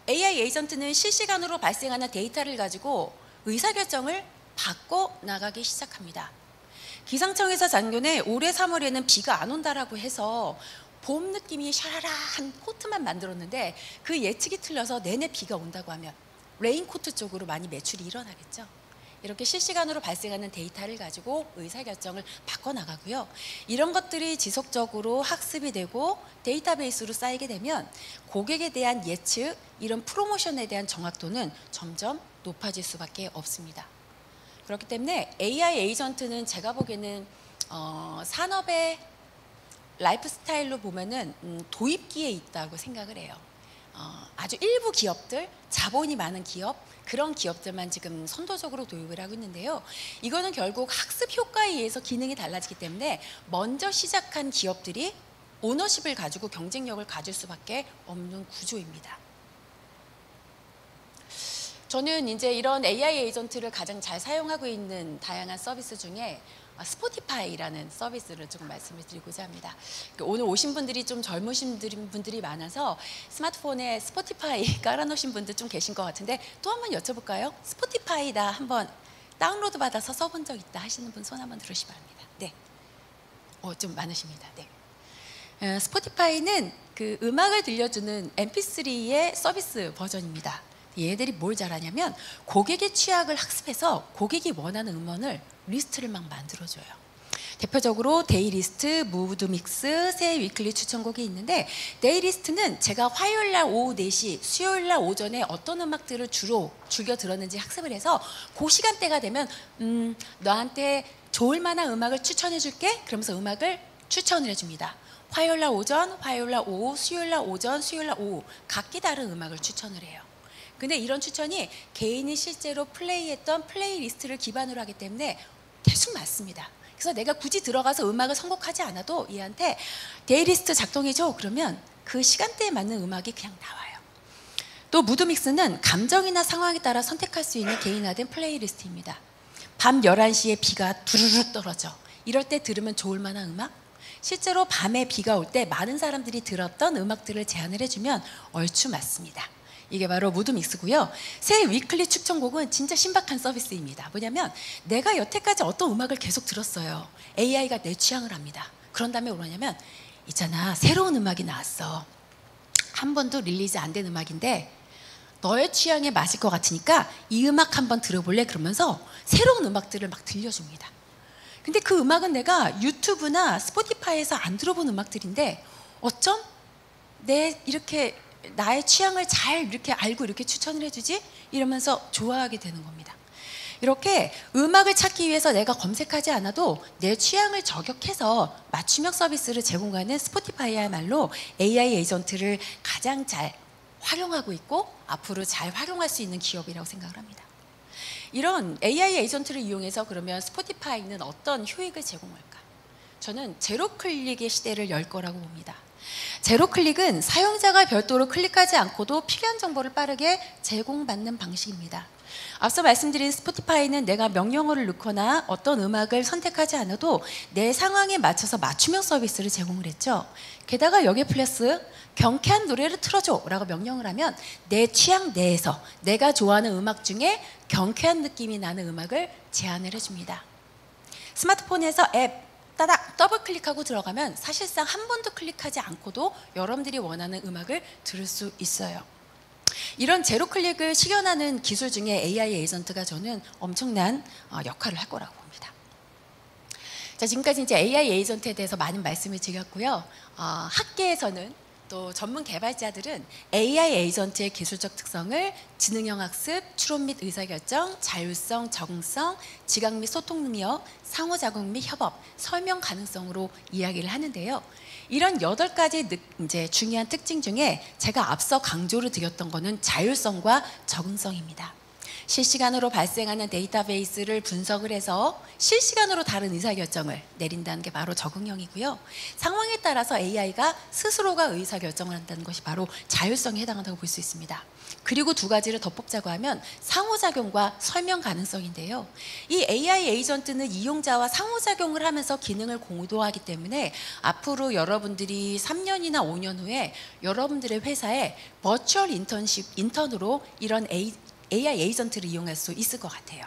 AI 에이전트는 실시간으로 발생하는 데이터를 가지고 의사결정을 바꿔 나가기 시작합니다. 기상청에서 작년에 올해 3월에는 비가 안 온다라고 해서 봄 느낌이 샤라라한 코트만 만들었는데 그 예측이 틀려서 내내 비가 온다고 하면 레인코트 쪽으로 많이 매출이 일어나겠죠. 이렇게 실시간으로 발생하는 데이터를 가지고 의사결정을 바꿔나가고요. 이런 것들이 지속적으로 학습이 되고 데이터베이스로 쌓이게 되면 고객에 대한 예측, 이런 프로모션에 대한 정확도는 점점 높아질 수밖에 없습니다. 그렇기 때문에 AI 에이전트는 제가 보기에는 산업의 라이프 스타일로 보면은 도입기에 있다고 생각을 해요. 아주 일부 기업들, 자본이 많은 기업, 그런 기업들만 지금 선도적으로 도입을 하고 있는데요. 이거는 결국 학습 효과에 의해서 기능이 달라지기 때문에 먼저 시작한 기업들이 오너십을 가지고 경쟁력을 가질 수밖에 없는 구조입니다. 저는 이제 이런 AI 에이전트를 가장 잘 사용하고 있는 다양한 서비스 중에 스포티파이라는 서비스를 조금 말씀을 드리고자 합니다. 오늘 오신 분들이 좀 젊으신 분들이 많아서 스마트폰에 스포티파이 깔아놓으신 분들 좀 계신 것 같은데 또 한번 여쭤볼까요? 스포티파이다 한번 다운로드 받아서 써본 적 있다 하시는 분 손 한번 들으시기 바랍니다. 네, 좀 많으십니다. 네. 스포티파이는 그 음악을 들려주는 MP3의 서비스 버전입니다. 얘들이 뭘 잘하냐면 고객의 취향을 학습해서 고객이 원하는 음원을 리스트를 막 만들어줘요. 대표적으로 데이리스트, 무드믹스, 새 위클리 추천곡이 있는데 데이리스트는 제가 화요일날 오후 4시, 수요일날 오전에 어떤 음악들을 주로 즐겨 들었는지 학습을 해서 그 시간대가 되면 너한테 좋을 만한 음악을 추천해 줄게. 그러면서 음악을 추천을 해줍니다. 화요일날 오전, 화요일날 오후, 수요일날 오전, 수요일날 오후 각기 다른 음악을 추천을 해요. 근데 이런 추천이 개인이 실제로 플레이했던 플레이리스트를 기반으로 하기 때문에 대충 맞습니다. 그래서 내가 굳이 들어가서 음악을 선곡하지 않아도 얘한테 데이리스트 작동해줘 그러면 그 시간대에 맞는 음악이 그냥 나와요. 또 무드믹스는 감정이나 상황에 따라 선택할 수 있는 개인화된 플레이리스트입니다. 밤 11시에 비가 두루룩 떨어져. 이럴 때 들으면 좋을 만한 음악? 실제로 밤에 비가 올 때 많은 사람들이 들었던 음악들을 제안을 해주면 얼추 맞습니다. 이게 바로 무드믹스고요. 새 위클리 추천곡은 진짜 신박한 서비스입니다. 뭐냐면 내가 여태까지 어떤 음악을 계속 들었어요. AI가 내 취향을 합니다. 그런 다음에 뭐냐면 있잖아, 새로운 음악이 나왔어. 한 번도 릴리즈 안 된 음악인데 너의 취향에 맞을 것 같으니까 이 음악 한번 들어볼래? 그러면서 새로운 음악들을 막 들려줍니다. 근데 그 음악은 내가 유튜브나 스포티파이에서 안 들어본 음악들인데 어쩜 이렇게 나의 취향을 잘 이렇게 알고 이렇게 추천을 해주지? 이러면서 좋아하게 되는 겁니다. 이렇게 음악을 찾기 위해서 내가 검색하지 않아도 내 취향을 저격해서 맞춤형 서비스를 제공하는 스포티파이야말로 AI 에이전트를 가장 잘 활용하고 있고 앞으로 잘 활용할 수 있는 기업이라고 생각을 합니다. 이런 AI 에이전트를 이용해서 그러면 스포티파이는 어떤 효익을 제공할까? 저는 제로 클릭의 시대를 열 거라고 봅니다. 제로 클릭은 사용자가 별도로 클릭하지 않고도 필요한 정보를 빠르게 제공받는 방식입니다. 앞서 말씀드린 스포티파이는 내가 명령어를 넣거나 어떤 음악을 선택하지 않아도 내 상황에 맞춰서 맞춤형 서비스를 제공을 했죠. 게다가 여기에 플러스 경쾌한 노래를 틀어줘 라고 명령을 하면 내 취향 내에서 내가 좋아하는 음악 중에 경쾌한 느낌이 나는 음악을 제안을 해줍니다. 스마트폰에서 앱 따닥 더블 클릭하고 들어가면 사실상 한 번도 클릭하지 않고도 여러분들이 원하는 음악을 들을 수 있어요. 이런 제로 클릭을 실현하는 기술 중에 AI 에이전트가 저는 엄청난 역할을 할 거라고 봅니다. 자, 지금까지 이제 AI 에이전트에 대해서 많은 말씀을 드렸고요. 학계에서는 또 전문 개발자들은 AI 에이전트의 기술적 특성을 지능형 학습, 추론 및 의사결정, 자율성, 적응성, 지각 및 소통 능력, 상호작용 및 협업, 설명 가능성으로 이야기를 하는데요. 이런 8가지 이제 중요한 특징 중에 제가 앞서 강조를 드렸던 거는 자율성과 적응성입니다. 실시간으로 발생하는 데이터베이스를 분석을 해서 실시간으로 다른 의사결정을 내린다는 게 바로 적응형이고요. 상황에 따라서 AI가 스스로가 의사결정을 한다는 것이 바로 자율성에 해당한다고 볼 수 있습니다. 그리고 두 가지를 더 뽑자고 하면 상호작용과 설명 가능성인데요. 이 AI 에이전트는 이용자와 상호작용을 하면서 기능을 공유하기 때문에 앞으로 여러분들이 3년이나 5년 후에 여러분들의 회사에 버추얼 인턴으로 이런 AI 에이전트를 이용할 수 있을 것 같아요.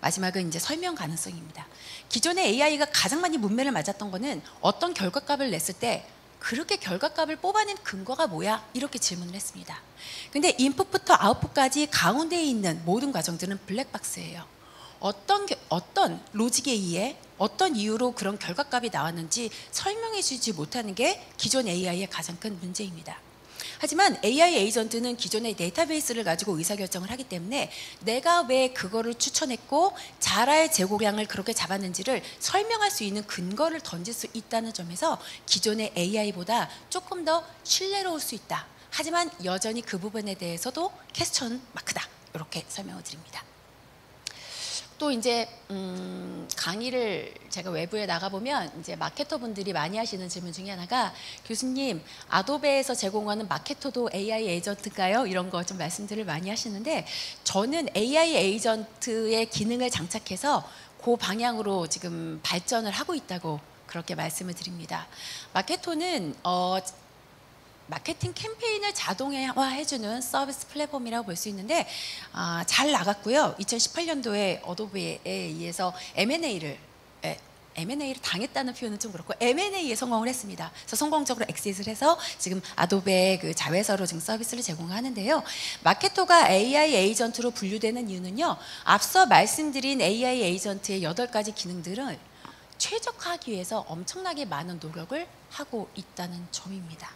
마지막은 이제 설명 가능성입니다. 기존의 AI가 가장 많이 문매를 맞았던 거는 어떤 결과값을 냈을 때 그렇게 결과값을 뽑아낸 근거가 뭐야? 이렇게 질문을 했습니다. 근데 인풋부터 아웃풋까지 가운데에 있는 모든 과정들은 블랙박스예요. 어떤 로직에 의해 어떤 이유로 그런 결과값이 나왔는지 설명해 주지 못하는 게 기존 AI의 가장 큰 문제입니다. 하지만 AI 에이전트는 기존의 데이터베이스를 가지고 의사결정을 하기 때문에 내가 왜 그거를 추천했고 자라의 재고량을 그렇게 잡았는지를 설명할 수 있는 근거를 던질 수 있다는 점에서 기존의 AI보다 조금 더 신뢰로울 수 있다. 하지만 여전히 그 부분에 대해서도 퀘스천 마크다. 이렇게 설명을 드립니다. 또 이제 강의를 제가 외부에 나가보면 이제 마케터 분들이 많이 하시는 질문 중에 하나가 교수님 아도베에서 제공하는 마케터도 AI 에이전트인가요? 이런 거 좀 말씀들을 많이 하시는데 저는 AI 에이전트의 기능을 장착해서 그 방향으로 지금 발전을 하고 있다고 그렇게 말씀을 드립니다. 마케터는 마케팅 캠페인을 자동화해주는 서비스 플랫폼이라고 볼 수 있는데 잘 나갔고요. 2018년도에 어도비에 의해서 M&A를 당했다는 표현은 좀 그렇고 M&A에 성공을 했습니다. 그래서 성공적으로 엑싯을 해서 지금 아도베 그 자회사로 지금 서비스를 제공하는데요. 마케터가 AI 에이전트로 분류되는 이유는요. 앞서 말씀드린 AI 에이전트의 8가지 기능들을 최적화하기 위해서 엄청나게 많은 노력을 하고 있다는 점입니다.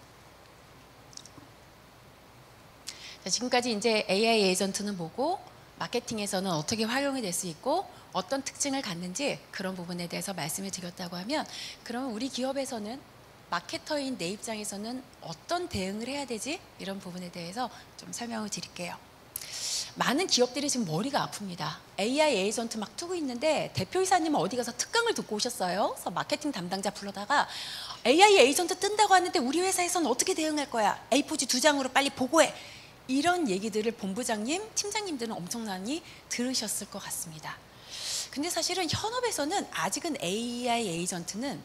지금까지 이제 AI 에이전트는 뭐고 마케팅에서는 어떻게 활용이 될 수 있고 어떤 특징을 갖는지 그런 부분에 대해서 말씀을 드렸다고 하면 그러면 우리 기업에서는 마케터인 내 입장에서는 어떤 대응을 해야 되지? 이런 부분에 대해서 좀 설명을 드릴게요. 많은 기업들이 지금 머리가 아픕니다. AI 에이전트 막 두고 있는데 대표이사님은 어디 가서 특강을 듣고 오셨어요. 그래서 마케팅 담당자 불러다가 AI 에이전트 뜬다고 하는데 우리 회사에서는 어떻게 대응할 거야? A4지 2장으로 빨리 보고해. 이런 얘기들을 본부장님, 팀장님들은 엄청나게 들으셨을 것 같습니다. 근데 사실은 현업에서는 아직은 AI 에이전트는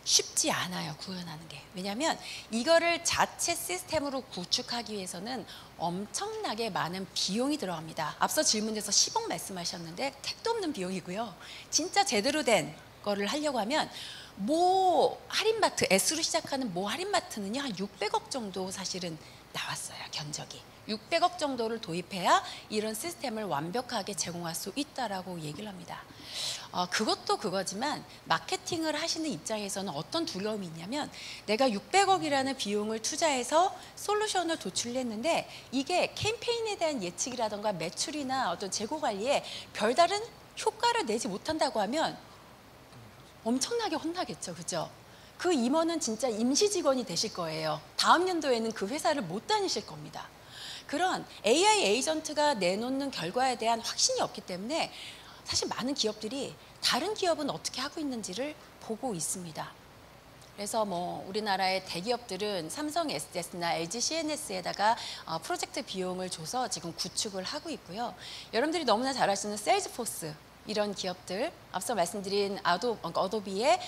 쉽지 않아요, 구현하는 게. 왜냐하면 이거를 자체 시스템으로 구축하기 위해서는 엄청나게 많은 비용이 들어갑니다. 앞서 질문에서 10억 말씀하셨는데 택도 없는 비용이고요. 진짜 제대로 된 거를 하려고 하면 모 할인마트, S로 시작하는 모 할인마트는요 한 600억 정도 사실은 나왔어요. 견적이 600억 정도를 도입해야 이런 시스템을 완벽하게 제공할 수 있다라고 얘기를 합니다. 그것도 그거지만 마케팅을 하시는 입장에서는 어떤 두려움이 있냐면 내가 600억이라는 비용을 투자해서 솔루션을 도출했는데 이게 캠페인에 대한 예측이라던가 매출이나 어떤 재고 관리에 별다른 효과를 내지 못한다고 하면 엄청나게 혼나겠죠, 그죠? 그 임원은 진짜 임시 직원이 되실 거예요. 다음 연도에는 그 회사를 못 다니실 겁니다. 그런 AI 에이전트가 내놓는 결과에 대한 확신이 없기 때문에 사실 많은 기업들이 다른 기업은 어떻게 하고 있는지를 보고 있습니다. 그래서 뭐 우리나라의 대기업들은 삼성 SDS나 LG CNS에다가 프로젝트 비용을 줘서 지금 구축을 하고 있고요. 여러분들이 너무나 잘 아시는 세일즈포스 이런 기업들, 앞서 말씀드린 어도비의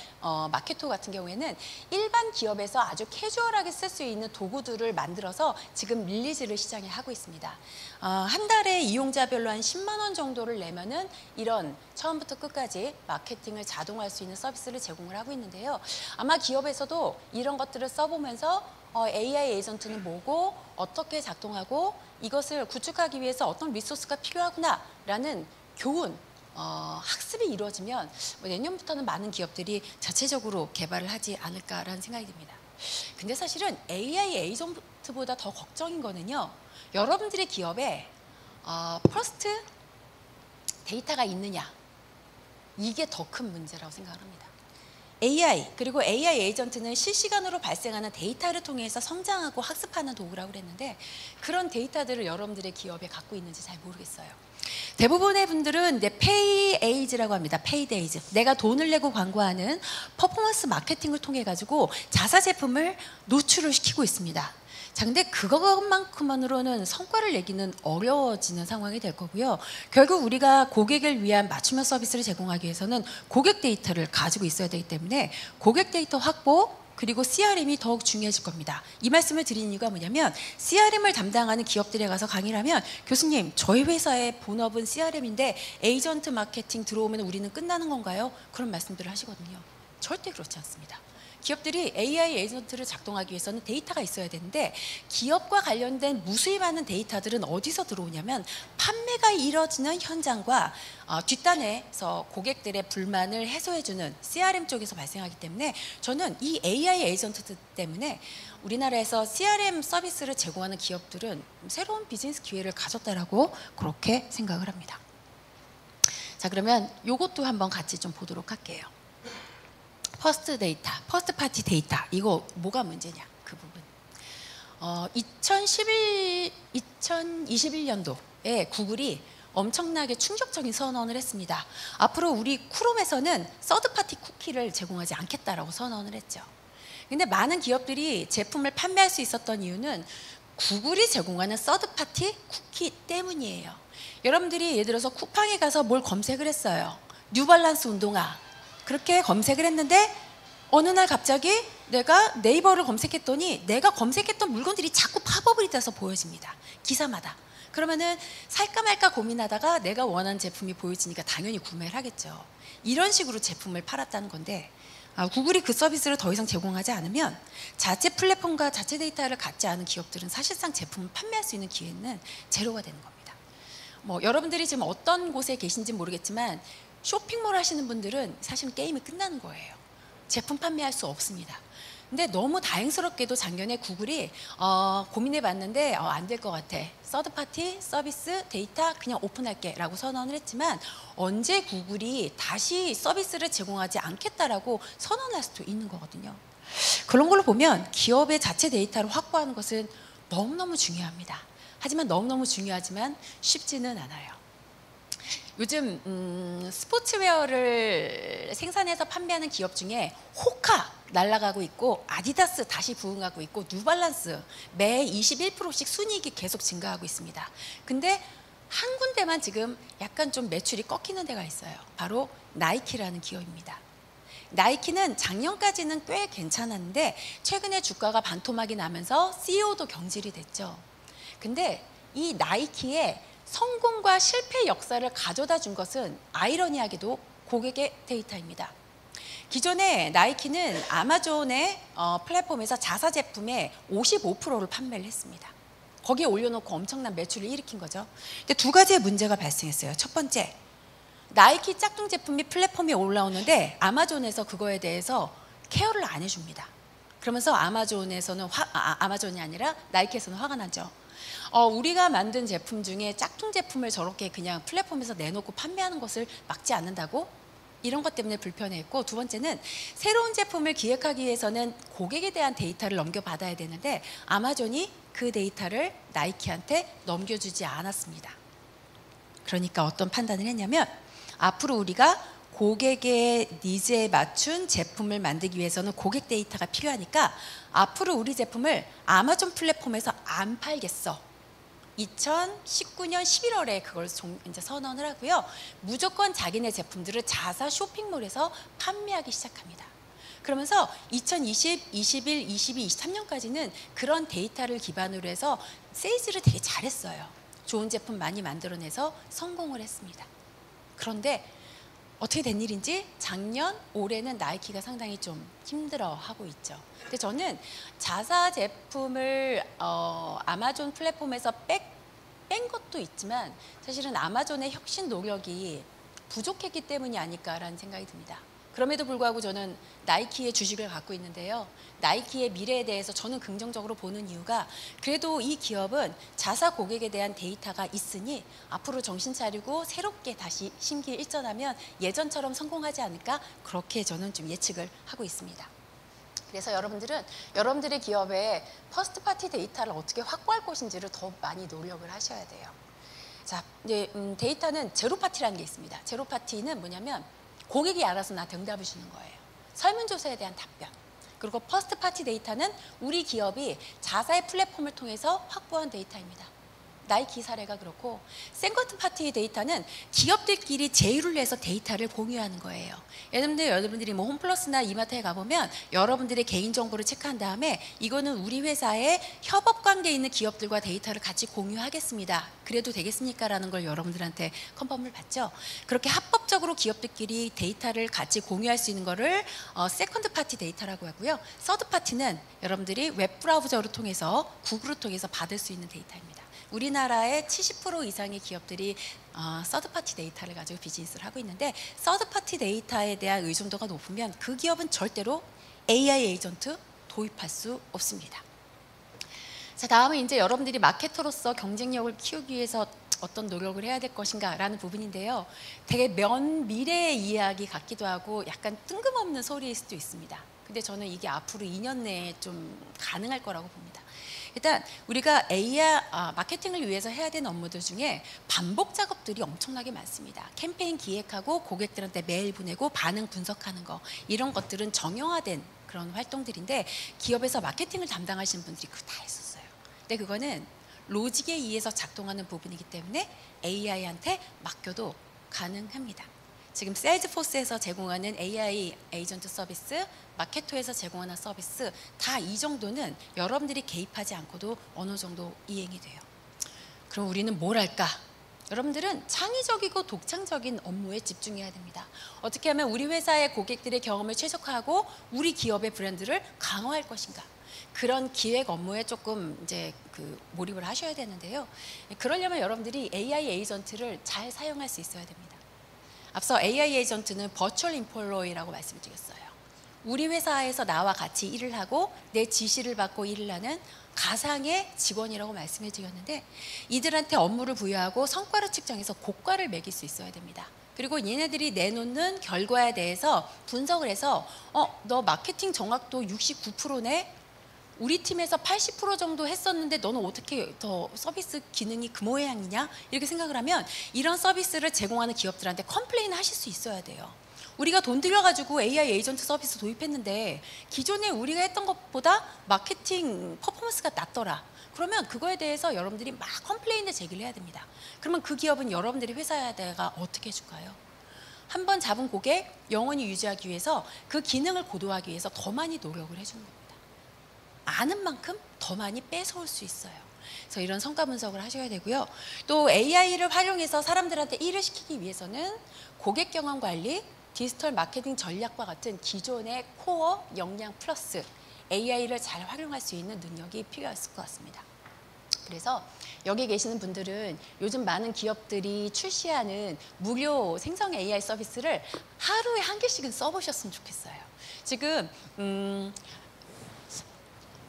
마케토 같은 경우에는 일반 기업에서 아주 캐주얼하게 쓸 수 있는 도구들을 만들어서 지금 릴리즈를 시장에 하고 있습니다. 한 달에 이용자별로 한 10만 원 정도를 내면은 이런 처음부터 끝까지 마케팅을 자동화할 수 있는 서비스를 제공을 하고 있는데요. 아마 기업에서도 이런 것들을 써보면서 AI 에이전트는 뭐고 어떻게 작동하고 이것을 구축하기 위해서 어떤 리소스가 필요하구나라는 교훈, 학습이 이루어지면 내년부터는 많은 기업들이 자체적으로 개발을 하지 않을까라는 생각이 듭니다. 근데 사실은 AI 에이전트보다 더 걱정인 거는요. 여러분들의 기업에 퍼스트 데이터가 있느냐. 이게 더 큰 문제라고 생각을 합니다. AI 그리고 AI 에이전트는 실시간으로 발생하는 데이터를 통해서 성장하고 학습하는 도구라고 그랬는데 그런 데이터들을 여러분들의 기업에 갖고 있는지 잘 모르겠어요. 대부분의 분들은 이제 페이에이즈라고 합니다. 페이데이즈. 내가 돈을 내고 광고하는 퍼포먼스 마케팅을 통해 가지고 자사 제품을 노출을 시키고 있습니다. 자, 근데 그것만큼만으로는 성과를 내기는 어려워지는 상황이 될 거고요. 결국 우리가 고객을 위한 맞춤형 서비스를 제공하기 위해서는 고객 데이터를 가지고 있어야 되기 때문에 고객 데이터 확보 그리고 CRM이 더욱 중요해질 겁니다. 이 말씀을 드리는 이유가 뭐냐면 CRM을 담당하는 기업들에 가서 강의를 하면 교수님 저희 회사의 본업은 CRM인데 에이전트 마케팅 들어오면 우리는 끝나는 건가요? 그런 말씀들을 하시거든요. 절대 그렇지 않습니다. 기업들이 AI 에이전트를 작동하기 위해서는 데이터가 있어야 되는데 기업과 관련된 무수히 많은 데이터들은 어디서 들어오냐면 판매가 이뤄지는 현장과 뒷단에서 고객들의 불만을 해소해주는 CRM 쪽에서 발생하기 때문에 저는 이 AI 에이전트 때문에 우리나라에서 CRM 서비스를 제공하는 기업들은 새로운 비즈니스 기회를 가졌다라고 그렇게 생각을 합니다. 자, 그러면 이것도 한번 같이 좀 보도록 할게요. 퍼스트 데이터, 퍼스트 파티 데이터 이거 뭐가 문제냐 그 부분. 2021년도에 구글이 엄청나게 충격적인 선언을 했습니다. 앞으로 우리 크롬에서는 서드 파티 쿠키를 제공하지 않겠다라고 선언을 했죠. 근데 많은 기업들이 제품을 판매할 수 있었던 이유는 구글이 제공하는 서드 파티 쿠키 때문이에요. 여러분들이 예를 들어서 쿠팡에 가서 뭘 검색을 했어요. 뉴발란스 운동화 그렇게 검색을 했는데 어느 날 갑자기 내가 네이버를 검색했더니 내가 검색했던 물건들이 자꾸 팝업이 돼서 보여집니다. 기사마다. 그러면은 살까 말까 고민하다가 내가 원하는 제품이 보여지니까 당연히 구매를 하겠죠. 이런 식으로 제품을 팔았다는 건데 구글이 그 서비스를 더 이상 제공하지 않으면 자체 플랫폼과 자체 데이터를 갖지 않은 기업들은 사실상 제품을 판매할 수 있는 기회는 제로가 되는 겁니다. 여러분들이 지금 어떤 곳에 계신지 모르겠지만 쇼핑몰 하시는 분들은 사실 게임이 끝나는 거예요. 제품 판매할 수 없습니다. 근데 너무 다행스럽게도 작년에 구글이 고민해 봤는데 안 될 것 같아. 서드파티 서비스 데이터 그냥 오픈할게 라고 선언을 했지만 언제 구글이 다시 서비스를 제공하지 않겠다라고 선언할 수도 있는 거거든요. 그런 걸로 보면 기업의 자체 데이터를 확보하는 것은 너무너무 중요합니다. 하지만 너무너무 중요하지만 쉽지는 않아요. 요즘 스포츠웨어를 생산해서 판매하는 기업 중에 호카 날아가고 있고 아디다스 다시 부흥하고 있고 뉴발란스 매 21%씩 순이익이 계속 증가하고 있습니다. 근데 한 군데만 지금 약간 좀 매출이 꺾이는 데가 있어요. 바로 나이키라는 기업입니다. 나이키는 작년까지는 꽤 괜찮았는데 최근에 주가가 반토막이 나면서 CEO도 경질이 됐죠. 근데 이 나이키의 성공과 실패 역사를 가져다 준 것은 아이러니하게도 고객의 데이터입니다. 기존에 나이키는 아마존의 플랫폼에서 자사 제품의 55%를 판매를 했습니다. 거기에 올려놓고 엄청난 매출을 일으킨 거죠. 근데 두 가지의 문제가 발생했어요. 첫 번째, 나이키 짝퉁 제품이 플랫폼에 올라오는데 아마존에서 그거에 대해서 케어를 안 해줍니다. 그러면서 아마존에서는 아마존이 아니라 나이키에서는 화가 나죠. 우리가 만든 제품 중에 짝퉁 제품을 저렇게 그냥 플랫폼에서 내놓고 판매하는 것을 막지 않는다고? 이런 것 때문에 불편했고, 두 번째는 새로운 제품을 기획하기 위해서는 고객에 대한 데이터를 넘겨받아야 되는데 아마존이 그 데이터를 나이키한테 넘겨주지 않았습니다. 그러니까 어떤 판단을 했냐면 앞으로 우리가 고객의 니즈에 맞춘 제품을 만들기 위해서는 고객 데이터가 필요하니까 앞으로 우리 제품을 아마존 플랫폼에서 안 팔겠어. 2019년 11월에 그걸 이제 선언을 하고요. 무조건 자기네 제품들을 자사 쇼핑몰에서 판매하기 시작합니다. 그러면서 2020, 21, 22, 23년까지는 그런 데이터를 기반으로 해서 세일즈를 되게 잘했어요. 좋은 제품 많이 만들어내서 성공을 했습니다. 그런데 어떻게 된 일인지 작년, 올해는 나이키가 상당히 좀 힘들어하고 있죠. 근데 저는 자사 제품을 아마존 플랫폼에서 뺀 것도 있지만 사실은 아마존의 혁신 노력이 부족했기 때문이 아닐까라는 생각이 듭니다. 그럼에도 불구하고 저는 나이키의 주식을 갖고 있는데요. 나이키의 미래에 대해서 저는 긍정적으로 보는 이유가 그래도 이 기업은 자사 고객에 대한 데이터가 있으니 앞으로 정신 차리고 새롭게 다시 심기일전하면 예전처럼 성공하지 않을까 그렇게 저는 좀 예측을 하고 있습니다. 그래서 여러분들은 여러분들의 기업의 퍼스트 파티 데이터를 어떻게 확보할 것인지를 더 많이 노력을 하셔야 돼요. 자, 이제 데이터는 제로파티라는 게 있습니다. 제로파티는 뭐냐면 고객이 알아서 나한테 응답을 주는 거예요. 설문조사에 대한 답변. 그리고 퍼스트파티 데이터는 우리 기업이 자사의 플랫폼을 통해서 확보한 데이터입니다. 나이키 사례가 그렇고, 세컨드파티 데이터는 기업들끼리 제휴를 해서 데이터를 공유하는 거예요. 여러분들이 뭐 홈플러스나 이마트에 가보면 여러분들의 개인정보를 체크한 다음에 이거는 우리 회사의 협업 관계에 있는 기업들과 데이터를 같이 공유하겠습니다. 그래도 되겠습니까? 라는 걸 여러분들한테 컨펌을 받죠. 그렇게 합법적으로 기업들끼리 데이터를 같이 공유할 수 있는 거를 세컨드파티 데이터라고 하고요. 서드파티는 여러분들이 웹브라우저를 통해서, 구글을 통해서 받을 수 있는 데이터입니다. 우리나라의 70% 이상의 기업들이 서드파티 데이터를 가지고 비즈니스를 하고 있는데, 서드파티 데이터에 대한 의존도가 높으면 그 기업은 절대로 AI 에이전트 도입할 수 없습니다. 자, 다음은 이제 여러분들이 마케터로서 경쟁력을 키우기 위해서 어떤 노력을 해야 될 것인가 라는 부분인데요. 되게 먼 미래의 이야기 같기도 하고 약간 뜬금없는 소리일 수도 있습니다. 근데 저는 이게 앞으로 2년 내에 좀 가능할 거라고 봅니다. 일단 우리가 AI 마케팅을 위해서 해야 되는 업무들 중에 반복 작업들이 엄청나게 많습니다. 캠페인 기획하고 고객들한테 메일 보내고 반응 분석하는 거, 이런 것들은 정형화된 그런 활동들인데, 기업에서 마케팅을 담당하시는 분들이 그거 다 했었어요. 근데 그거는 로직에 의해서 작동하는 부분이기 때문에 AI한테 맡겨도 가능합니다. 지금 세일즈포스에서 제공하는 AI 에이전트 서비스, 마케토에서 제공하는 서비스, 다 이 정도는 여러분들이 개입하지 않고도 어느 정도 이행이 돼요. 그럼 우리는 뭘 할까? 여러분들은 창의적이고 독창적인 업무에 집중해야 됩니다. 어떻게 하면 우리 회사의 고객들의 경험을 최적화하고 우리 기업의 브랜드를 강화할 것인가? 그런 기획 업무에 조금 이제 몰입을 하셔야 되는데요. 그러려면 여러분들이 AI 에이전트를 잘 사용할 수 있어야 됩니다. 앞서 AI 에이전트는 버추얼 임플로이라고 말씀을 드렸어요. 우리 회사에서 나와 같이 일을 하고 내 지시를 받고 일을 하는 가상의 직원이라고 말씀을 드렸는데, 이들한테 업무를 부여하고 성과를 측정해서 고과를 매길 수 있어야 됩니다. 그리고 얘네들이 내놓는 결과에 대해서 분석을 해서 너 마케팅 정확도 69%네? 우리 팀에서 80% 정도 했었는데 너는 어떻게 더 서비스 기능이 그 모양이냐? 이렇게 생각을 하면 이런 서비스를 제공하는 기업들한테 컴플레인 하실 수 있어야 돼요. 우리가 돈 들여가지고 AI 에이전트 서비스 도입했는데 기존에 우리가 했던 것보다 마케팅 퍼포먼스가 낮더라. 그러면 그거에 대해서 여러분들이 막 컴플레인을 제기를 해야 됩니다. 그러면 그 기업은 여러분들이 회사에다가 어떻게 해줄까요? 한 번 잡은 고객 영원히 유지하기 위해서, 그 기능을 고도화하기 위해서 더 많이 노력을 해주는 겁니다. 아는 만큼 더 많이 뺏어올 수 있어요. 그래서 이런 성과 분석을 하셔야 되고요. 또 AI를 활용해서 사람들한테 일을 시키기 위해서는 고객 경험 관리, 디지털 마케팅 전략과 같은 기존의 코어 역량 플러스 AI를 잘 활용할 수 있는 능력이 필요했을 것 같습니다. 그래서 여기 계시는 분들은 요즘 많은 기업들이 출시하는 무료 생성 AI 서비스를 하루에 한 개씩은 써보셨으면 좋겠어요. 지금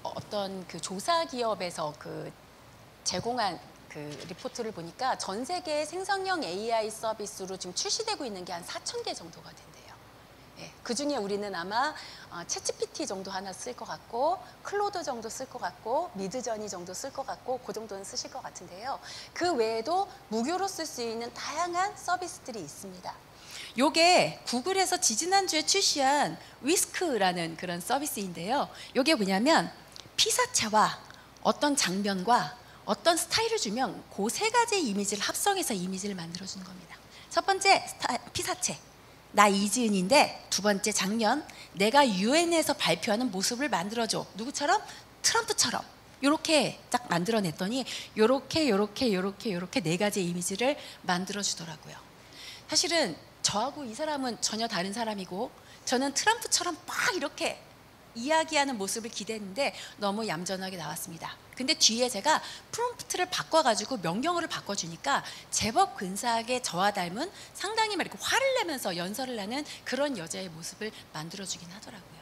어떤 조사 기업에서 제공한 리포트를 보니까 전 세계 생성형 AI 서비스로 지금 출시되고 있는 게 한 4,000개 정도가 된대요. 예, 그 중에 우리는 아마 챗GPT 정도 하나 쓸 것 같고, 클로드 정도 쓸 것 같고, 미드저니 정도 쓸 것 같고, 그 정도는 쓰실 것 같은데요. 그 외에도 무료로 쓸 수 있는 다양한 서비스들이 있습니다. 요게 구글에서 지지난주에 출시한 위스크라는 그런 서비스인데요. 요게 뭐냐면 피사체와 어떤 장면과 어떤 스타일을 주면 그 세 가지의 이미지를 합성해서 이미지를 만들어주는 겁니다. 첫 번째 피사체, 나 이지은인데, 두 번째 장면, 내가 유엔에서 발표하는 모습을 만들어줘. 누구처럼? 트럼프처럼. 요렇게 딱 만들어냈더니 요렇게 네 가지의 이미지를 만들어주더라고요. 사실은 저하고 이 사람은 전혀 다른 사람이고, 저는 트럼프처럼 막 이렇게 이야기하는 모습을 기대했는데 너무 얌전하게 나왔습니다. 근데 뒤에 제가 프롬프트를 바꿔가지고 명령어를 바꿔주니까 제법 근사하게 저와 닮은, 상당히 막 이렇게 화를 내면서 연설을 하는 그런 여자의 모습을 만들어주긴 하더라고요.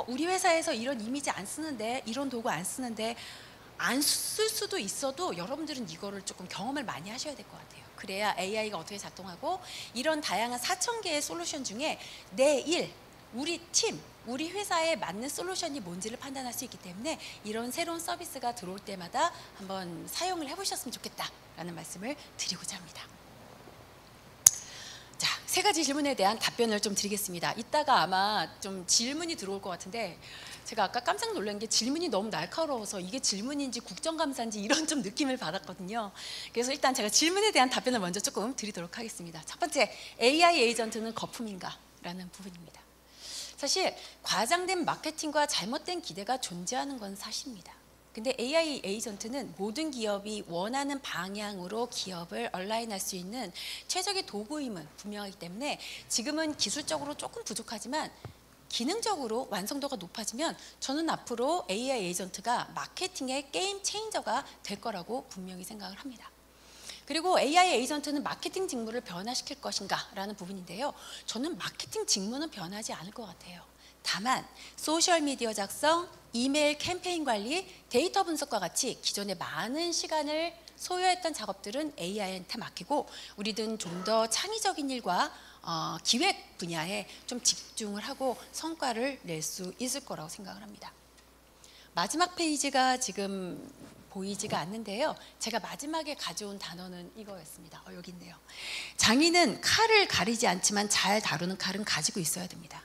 우리 회사에서 이런 이미지 안 쓰는데, 이런 도구 안 쓰는데, 안 쓸 수도 있어도 여러분들은 이거를 조금 경험을 많이 하셔야 될 것 같아요. 그래야 AI가 어떻게 작동하고, 이런 다양한 4,000개의 솔루션 중에 내 일, 우리 팀, 우리 회사에 맞는 솔루션이 뭔지를 판단할 수 있기 때문에 이런 새로운 서비스가 들어올 때마다 한번 사용을 해보셨으면 좋겠다라는 말씀을 드리고자 합니다. 자, 세 가지 질문에 대한 답변을 좀 드리겠습니다. 이따가 아마 좀 질문이 들어올 것 같은데 제가 아까 깜짝 놀란 게 질문이 너무 날카로워서 이게 질문인지 국정감사인지 이런 좀 느낌을 받았거든요. 그래서 일단 제가 질문에 대한 답변을 먼저 조금 드리도록 하겠습니다. 첫 번째, AI 에이전트는 거품인가? 라는 부분입니다. 사실 과장된 마케팅과 잘못된 기대가 존재하는 건 사실입니다. 근데 AI 에이전트는 모든 기업이 원하는 방향으로 기업을 얼라인할 수 있는 최적의 도구임은 분명하기 때문에 지금은 기술적으로 조금 부족하지만 기능적으로 완성도가 높아지면 저는 앞으로 AI 에이전트가 마케팅의 게임 체인저가 될 거라고 분명히 생각을 합니다. 그리고 AI 에이전트는 마케팅 직무를 변화시킬 것인가 라는 부분인데요. 저는 마케팅 직무는 변하지 않을 것 같아요. 다만 소셜미디어 작성, 이메일 캠페인 관리, 데이터 분석과 같이 기존에 많은 시간을 소요했던 작업들은 AI한테 맡기고 우리는 좀 더 창의적인 일과 기획 분야에 좀 집중을 하고 성과를 낼 수 있을 거라고 생각을 합니다. 마지막 페이지가 지금 보이지가 않는데요. 제가 마지막에 가져온 단어는 이거였습니다. 여기 있네요. 장인은 칼을 가리지 않지만 잘 다루는 칼은 가지고 있어야 됩니다.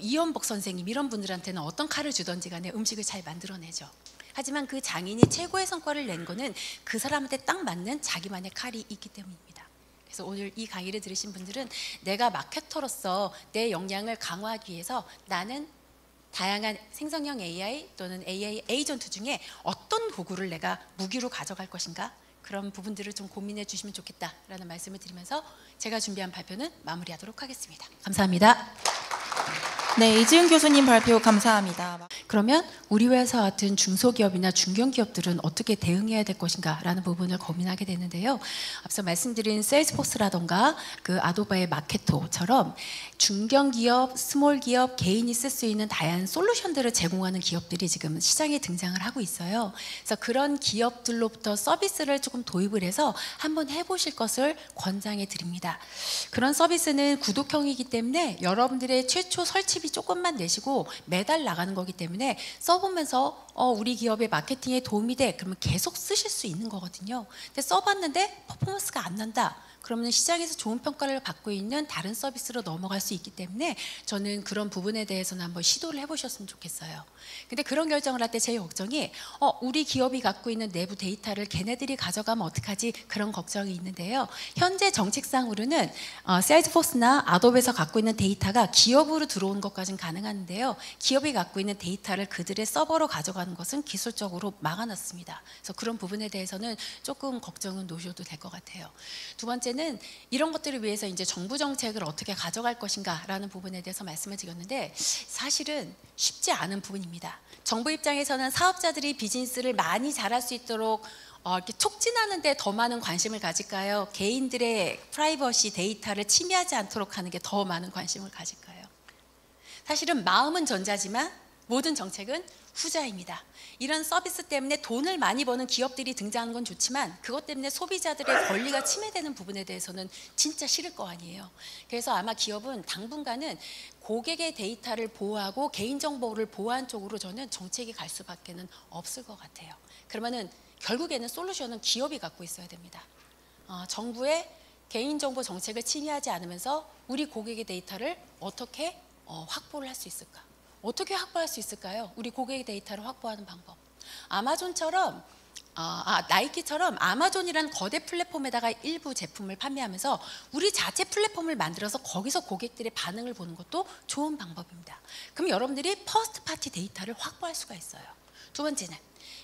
이연복 선생님 이런 분들한테는 어떤 칼을 주던지 간에 음식을 잘 만들어내죠. 하지만 그 장인이 최고의 성과를 낸 거는 그 사람한테 딱 맞는 자기만의 칼이 있기 때문입니다. 그래서 오늘 이 강의를 들으신 분들은 내가 마케터로서 내 역량을 강화하기 위해서 나는 다양한 생성형 AI 또는 AI 에이전트 중에 어떤 도구를 내가 무기로 가져갈 것인가 그런 부분들을 좀 고민해 주시면 좋겠다라는 말씀을 드리면서 제가 준비한 발표는 마무리하도록 하겠습니다. 감사합니다. 네, 이지은 교수님 발표 감사합니다. 그러면 우리 회사 같은 중소기업이나 중견기업들은 어떻게 대응해야 될 것인가 라는 부분을 고민하게 되는데요. 앞서 말씀드린 세일즈포스라던가 그 아도바의 마케토처럼 중견기업, 스몰기업, 개인이 쓸 수 있는 다양한 솔루션들을 제공하는 기업들이 지금 시장에 등장을 하고 있어요. 그래서 그런 기업들로부터 서비스를 조금 도입을 해서 한번 해보실 것을 권장해 드립니다. 그런 서비스는 구독형이기 때문에 여러분들의 최초 설치비 조금만 내시고 매달 나가는 거기 때문에 써보면서 우리 기업의 마케팅에 도움이 돼 그러면 계속 쓰실 수 있는 거거든요. 근데 써봤는데 퍼포먼스가 안 난다. 그러면 시장에서 좋은 평가를 받고 있는 다른 서비스로 넘어갈 수 있기 때문에 저는 그런 부분에 대해서는 한번 시도를 해보셨으면 좋겠어요. 근데 그런 결정을 할 때 제 걱정이 우리 기업이 갖고 있는 내부 데이터를 걔네들이 가져가면 어떡하지 그런 걱정이 있는데요. 현재 정책상으로는 세일즈포스나 아도베에서 갖고 있는 데이터가 기업으로 들어오는 것까지는 가능한데요. 기업이 갖고 있는 데이터를 그들의 서버로 가져가는 것은 기술적으로 막아놨습니다. 그래서 그런 부분에 대해서는 조금 걱정은 놓으셔도 될 것 같아요. 두 번째는 이런 것들을 위해서 이제 정부 정책을 어떻게 가져갈 것인가라는 부분에 대해서 말씀을 드렸는데 사실은 쉽지 않은 부분입니다. 정부 입장에서는 사업자들이 비즈니스를 많이 잘할 수 있도록 이렇게 촉진하는 데 더 많은 관심을 가질까요? 개인들의 프라이버시 데이터를 침해하지 않도록 하는 게 더 많은 관심을 가질까요? 사실은 마음은 전자지만 모든 정책은 후자입니다. 이런 서비스 때문에 돈을 많이 버는 기업들이 등장하는 건 좋지만 그것 때문에 소비자들의 권리가 침해되는 부분에 대해서는 진짜 싫을 거 아니에요. 그래서 아마 기업은 당분간은 고객의 데이터를 보호하고 개인정보를 보호하는 쪽으로 저는 정책이 갈 수밖에는 없을 것 같아요. 그러면은 결국에는 솔루션은 기업이 갖고 있어야 됩니다. 정부의 개인정보 정책을 침해하지 않으면서 우리 고객의 데이터를 어떻게 확보를 할 수 있을까? 어떻게 확보할 수 있을까요? 우리 고객의 데이터를 확보하는 방법. 아마존처럼 나이키처럼 아마존이라는 거대 플랫폼에다가 일부 제품을 판매하면서 우리 자체 플랫폼을 만들어서 거기서 고객들의 반응을 보는 것도 좋은 방법입니다. 그럼 여러분들이 퍼스트 파티 데이터를 확보할 수가 있어요. 두 번째는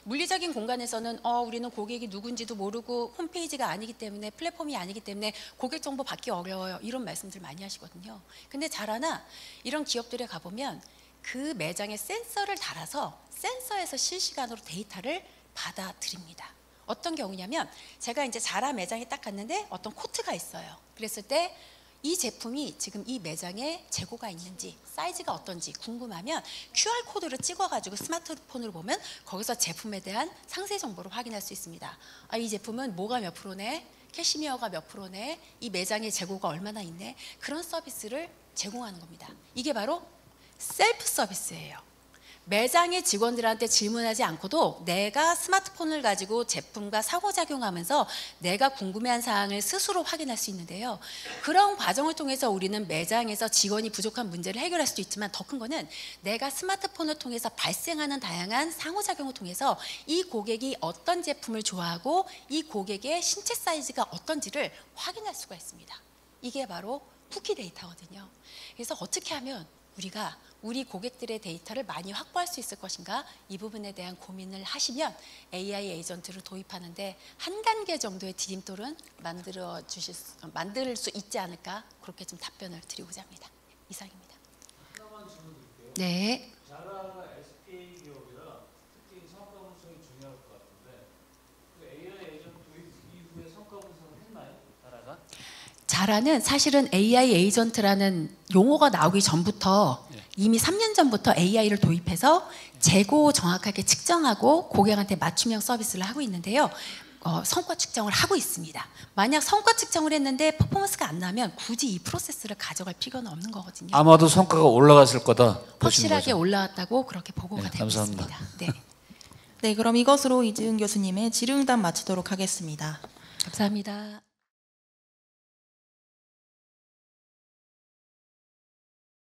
물리적인 공간에서는 우리는 고객이 누군지도 모르고 홈페이지가 아니기 때문에 플랫폼이 아니기 때문에 고객 정보 받기 어려워요. 이런 말씀들 많이 하시거든요. 근데 잘 하나 이런 기업들에 가보면 그 매장에 센서를 달아서 센서에서 실시간으로 데이터를 받아들입니다. 어떤 경우냐면 제가 이제 자라 매장에 딱 갔는데 어떤 코트가 있어요. 그랬을 때 이 제품이 지금 이 매장에 재고가 있는지 사이즈가 어떤지 궁금하면 QR코드를 찍어가지고 스마트폰으로 보면 거기서 제품에 대한 상세 정보를 확인할 수 있습니다. 이 제품은 뭐가 몇 프로네, 캐시미어가 몇 프로네, 이 매장에 재고가 얼마나 있네, 그런 서비스를 제공하는 겁니다. 이게 바로 셀프 서비스예요. 매장의 직원들한테 질문하지 않고도 내가 스마트폰을 가지고 제품과 상호작용하면서 내가 궁금해한 사항을 스스로 확인할 수 있는데요. 그런 과정을 통해서 우리는 매장에서 직원이 부족한 문제를 해결할 수도 있지만 더 큰 거는 내가 스마트폰을 통해서 발생하는 다양한 상호작용을 통해서 이 고객이 어떤 제품을 좋아하고 이 고객의 신체 사이즈가 어떤지를 확인할 수가 있습니다. 이게 바로 쿠키 데이터거든요. 그래서 어떻게 하면 우리가 우리 고객들의 데이터를 많이 확보할 수 있을 것인가, 이 부분에 대한 고민을 하시면 AI 에이전트를 도입하는데 한 단계 정도의 디딤돌은 만들 수 있지 않을까, 그렇게 좀 답변을 드리고자 합니다. 이상입니다. 하나만 질문 드릴게요. 네. 자라가 SK 기업이라 특히 성과 분석이 중요할 것 같은데 그 AI 에이전트 도입 이후에 성과 분석을 했나요? 자라가? 자라는 사실은 AI 에이전트라는 용어가 나오기 전부터 이미 3년 전부터 AI를 도입해서 재고 정확하게 측정하고 고객한테 맞춤형 서비스를 하고 있는데요. 성과 측정을 하고 있습니다. 만약 성과 측정을 했는데 퍼포먼스가 안 나면 굳이 이 프로세스를 가져갈 필요는 없는 거거든요. 아마도 성과가 올라갔을 거다 보시는 확실하게 거죠. 올라왔다고 그렇게 보고가 네, 되고 감사합니다. 있습니다. 네, 네, 그럼 이것으로 이지은 교수님의 질의응답 마치도록 하겠습니다. 감사합니다.